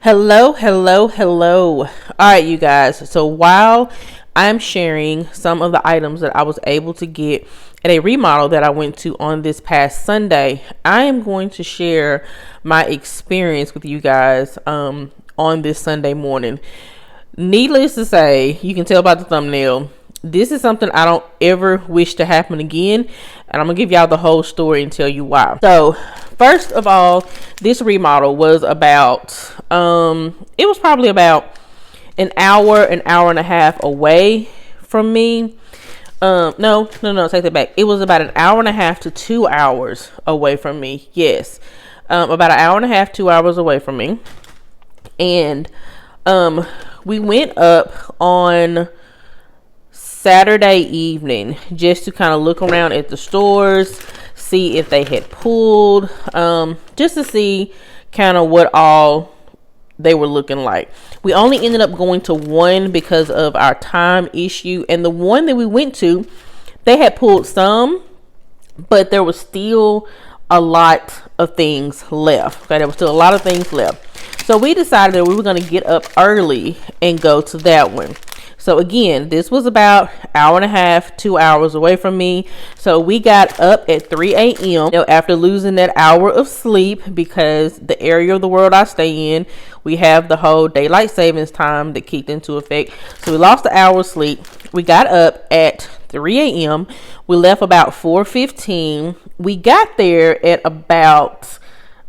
Hello, hello, hello. All right, you guys. So while I'm sharing some of the items that I was able to get at a remodel that I went to on this past Sunday, I am going to share my experience with you guys on this Sunday morning. Needless to say, you can tell by the thumbnail, this is something I don't ever wish to happen again. And I'm going to give y'all the whole story and tell you why. So, first of all, this remodel was about, it was probably about an hour and a half away from me. No, take that back. It was about an hour and a half to 2 hours away from me. Yes. About an hour and a half, 2 hours away from me. And, we went up on Saturday evening just to kind of look around at the stores, see if they had pulled, just to see kind of what all they were looking like. We only ended up going to one because of our time issue, and the one that we went to, they had pulled some, but there was still a lot of things left. Okay, there was still a lot of things left. So we decided that we were going to get up early and go to that one. So again, this was about an hour and a half, 2 hours away from me. So we got up at 3 a.m. After losing that hour of sleep, because the area of the world I stay in, we have the whole daylight savings time that kicked into effect. So we lost an hour of sleep. We got up at 3 a.m. We left about 4:15. We got there at about,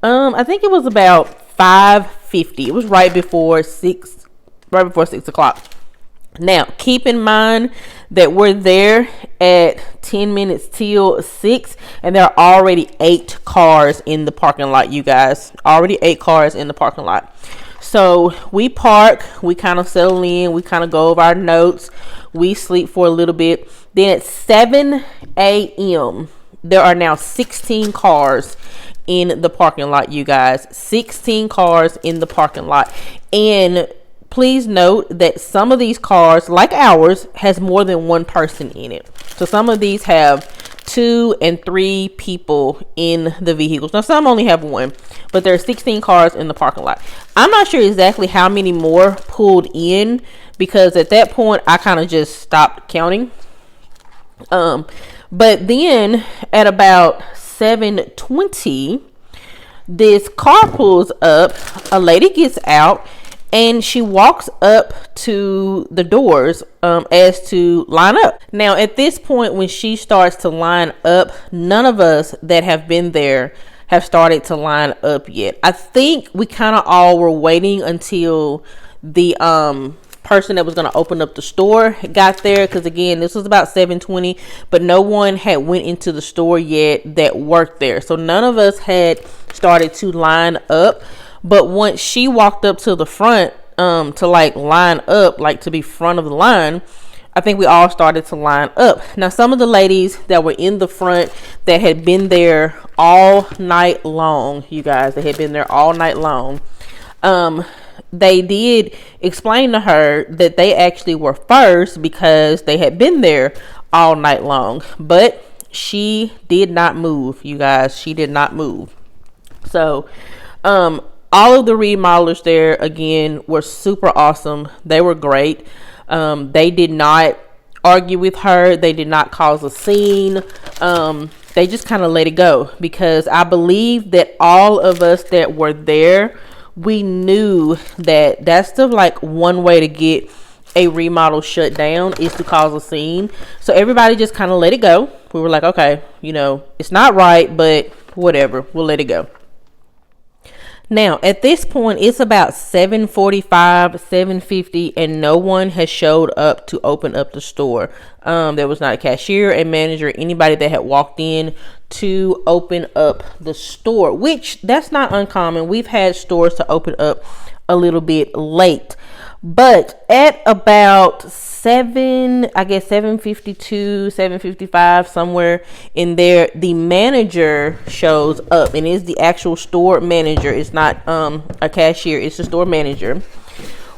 I think it was about 5:50. It was right before 6 o'clock. Now, keep in mind that we're there at 10 minutes till 6, and there are already 8 cars in the parking lot, you guys. Already 8 cars in the parking lot. So we park, we kind of settle in, we kind of go over our notes, we sleep for a little bit. Then at 7 a.m., there are now 16 cars in the parking lot, you guys. 16 cars in the parking lot. And please note that some of these cars, like ours, has more than one person in it. So some of these have 2 and 3 people in the vehicles. Now some only have 1, but there are 16 cars in the parking lot. I'm not sure exactly how many more pulled in, because at that point I kind of just stopped counting. But then at about 7:20, this car pulls up, a lady gets out, and she walks up to the doors as to line up. Now, at this point, when she starts to line up, none of us that have been there have started to line up yet. I think we kind of all were waiting until the person that was going to open up the store got there, because again, this was about 7:20, but no one had went into the store yet that worked there. So none of us had started to line up. But once she walked up to the front to like line up, like to be front of the line, I think we all started to line up. Now, some of the ladies that were in the front that had been there all night long, you guys, they had been there all night long. They did explain to her that they actually were first because they had been there all night long. But she did not move, you guys. She did not move. So, all of the remodelers there, again, were super awesome. They were great. They did not argue with her. They did not cause a scene. They just kind of let it go, because I believe that all of us that were there, we knew that that's the like one way to get a remodel shut down, is to cause a scene. So everybody just kind of let it go. We were like, okay, it's not right, but whatever, we'll let it go. Now, at this point, it's about 7:45, 7:50, and no one has showed up to open up the store. There was not a cashier, a manager, anybody that had walked in to open up the store, which that's not uncommon. We've had stores to open up a little bit late. But at about 7:52, 7:55, somewhere in there, the manager shows up, and is the actual store manager. It's not a cashier, it's the store manager.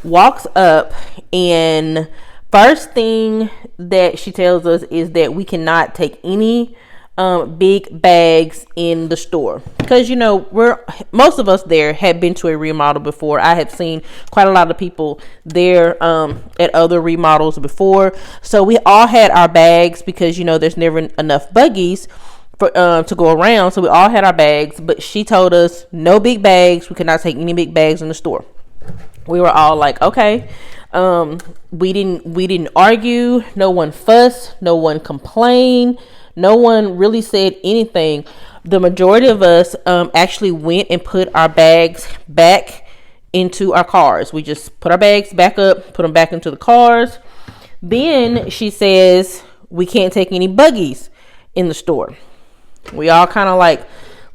Walks up, and first thing that she tells us is that we cannot take any big bags in the store, because most of us there had been to a remodel before. I had seen quite a lot of people there at other remodels before, so we all had our bags, because there's never enough buggies for to go around, so we all had our bags. But she told us no big bags, we could not take any big bags in the store. We were all like, okay. We didn't argue, no one fussed, no one complained, no one really said anything. The majority of us actually went and put our bags back into our cars. We just put our bags back up, put them back into the cars. Then she says we can't take any buggies in the store. We all kind of like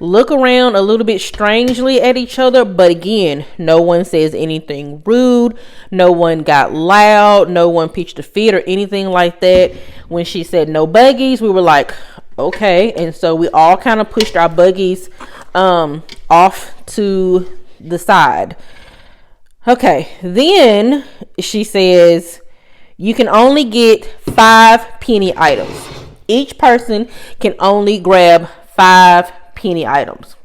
look around a little bit strangely at each other, but again, no one says anything rude, no one got loud, no one pitched a fit or anything like that. When she said no buggies, we were like, okay. And so we all kind of pushed our buggies off to the side. Okay, then she says you can only get 5 penny items. Each person can only grab 5 penny items.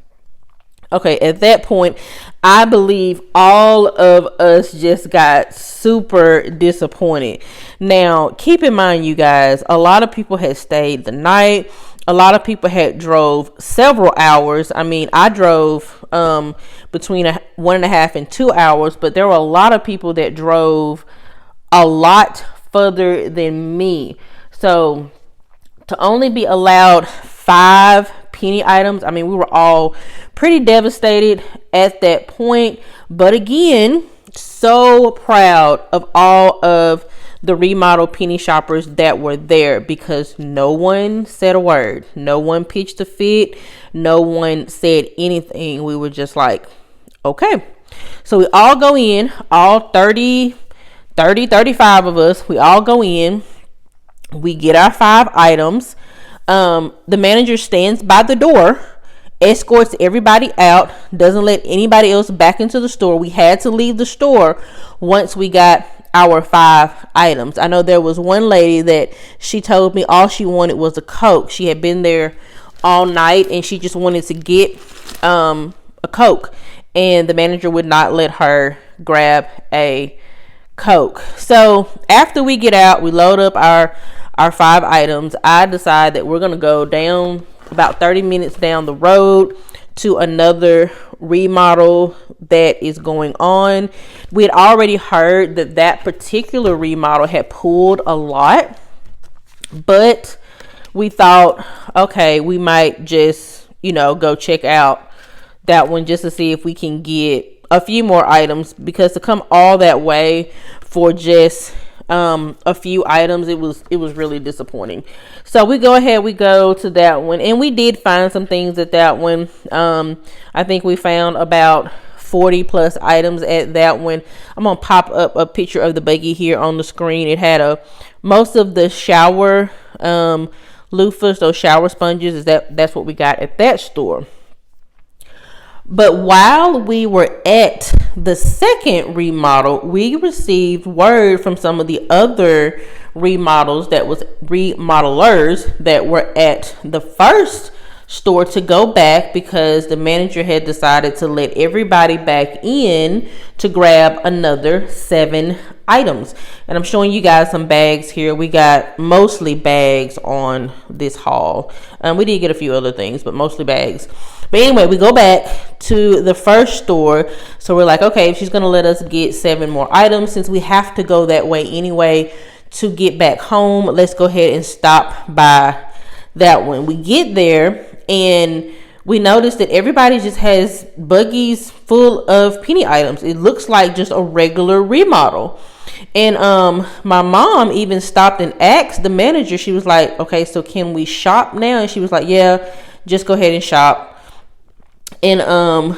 Okay, at that point, I believe all of us just got super disappointed. Now, keep in mind, you guys, a lot of people had stayed the night. A lot of people had drove several hours. I mean, I drove between 1.5 and 2 hours, but there were a lot of people that drove a lot further than me. So to only be allowed 5 penny items, I mean, we were all pretty devastated at that point. But again, so proud of all of the remodel penny shoppers that were there, because no one said a word, no one pitched a fit, no one said anything. We were just like, okay. So we all go in, all 35 of us, we all go in, we get our 5 items. The manager stands by the door, escorts everybody out, doesn't let anybody else back into the store. We had to leave the store once we got our 5 items. I know there was one lady that she told me all she wanted was a Coke. She had been there all night and she just wanted to get a Coke, and the manager would not let her grab a Coke. So after we get out, we load up our 5 items. I decide that we're going to go down about 30 minutes down the road to another remodel that is going on. We had already heard that particular remodel had pulled a lot, but we thought, okay, we might just, go check out that one just to see if we can get a few more items, because to come all that way for just a few items, it was really disappointing. So we go to that one, and we did find some things at that one. I think we found about 40 plus items at that one. I'm gonna pop up a picture of the buggy here on the screen. It had most of the shower loofahs, those shower sponges. That's what we got at that store. But while we were at the second remodel, we received word from some of the other remodelers that were at the first store to go back, because the manager had decided to let everybody back in to grab another 7 items. And I'm showing you guys some bags here. We got mostly bags on this haul. We did get a few other things, but mostly bags. But anyway, we go back to the first store. So we're like, okay, if she's going to let us get 7 more items, since we have to go that way anyway to get back home, let's go ahead and stop by that one. We get there and we notice that everybody just has buggies full of penny items. It looks like just a regular remodel. And my mom even stopped and asked the manager. She was like, okay, so can we shop now? And she was like, yeah, just go ahead and shop. And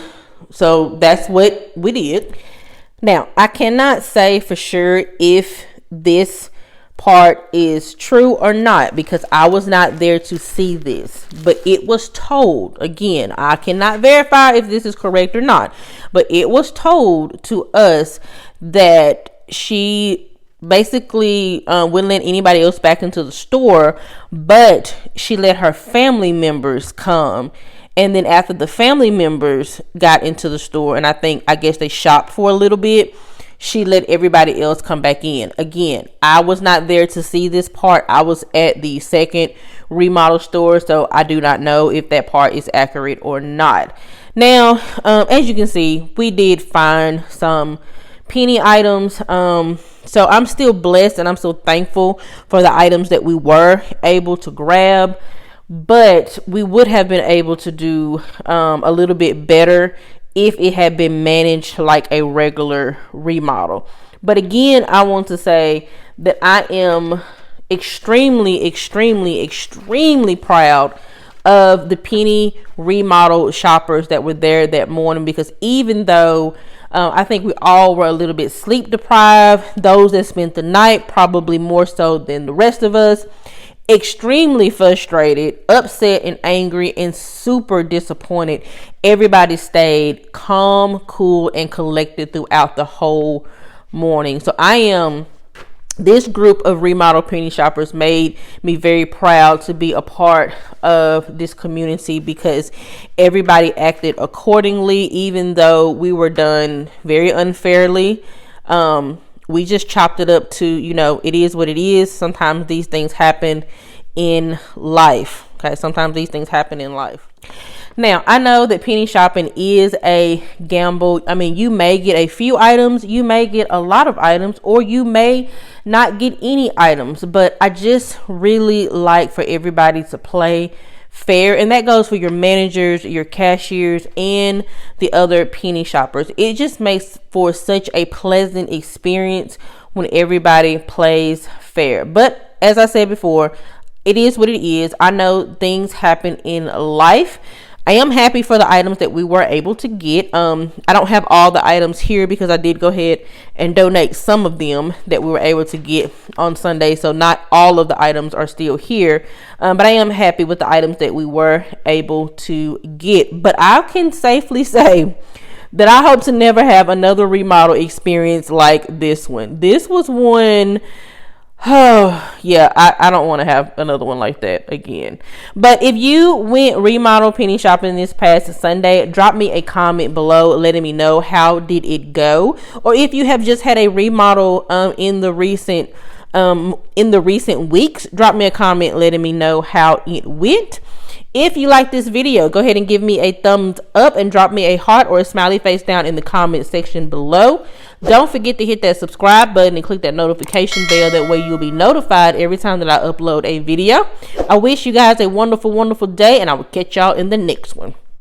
so that's what we did. Now, I cannot say for sure if this part is true or not, because I was not there to see this, but it was told, again, I cannot verify if this is correct or not, but it was told to us that she basically wouldn't let anybody else back into the store, but she let her family members come. And then after the family members got into the store, and I guess they shopped for a little bit, she let everybody else come back in. Again, I was not there to see this part. I was at the second remodel store, so I do not know if that part is accurate or not. Now, as you can see, we did find some penny items. So I'm still blessed and I'm so thankful for the items that we were able to grab. But we would have been able to do a little bit better if it had been managed like a regular remodel. But again, I want to say that I am extremely, extremely, extremely proud of the penny remodel shoppers that were there that morning, because even though I think we all were a little bit sleep deprived, those that spent the night probably more so than the rest of us, extremely frustrated, upset and angry and super disappointed, everybody stayed calm, cool and collected throughout the whole morning. So this group of remodel penny shoppers made me very proud to be a part of this community, because everybody acted accordingly, even though we were done very unfairly. We just chopped it up to, it is what it is. Sometimes these things happen in life. Okay, sometimes these things happen in life. Now, I know that penny shopping is a gamble. I mean, you may get a few items, you may get a lot of items, or you may not get any items. But I just really like for everybody to play fair, and that goes for your managers, your cashiers, and the other penny shoppers. It just makes for such a pleasant experience when everybody plays fair. But as I said before, it is what it is. I know things happen in life. I am happy for the items that we were able to get. I don't have all the items here because I did go ahead and donate some of them that we were able to get on Sunday. So not all of the items are still here. But I am happy with the items that we were able to get. But I can safely say that I hope to never have another remodel experience like this one. This was one... Oh, yeah, I don't want to have another one like that again. But if you went remodel penny shopping this past Sunday, drop me a comment below letting me know how did it go. Or if you have just had a remodel in the recent weeks, drop me a comment letting me know how it went. If you like this video, go ahead and give me a thumbs up and drop me a heart or a smiley face down in the comment section below. Don't forget to hit that subscribe button and click that notification bell. That way you'll be notified every time that I upload a video. I wish you guys a wonderful, wonderful day, and I will catch y'all in the next one.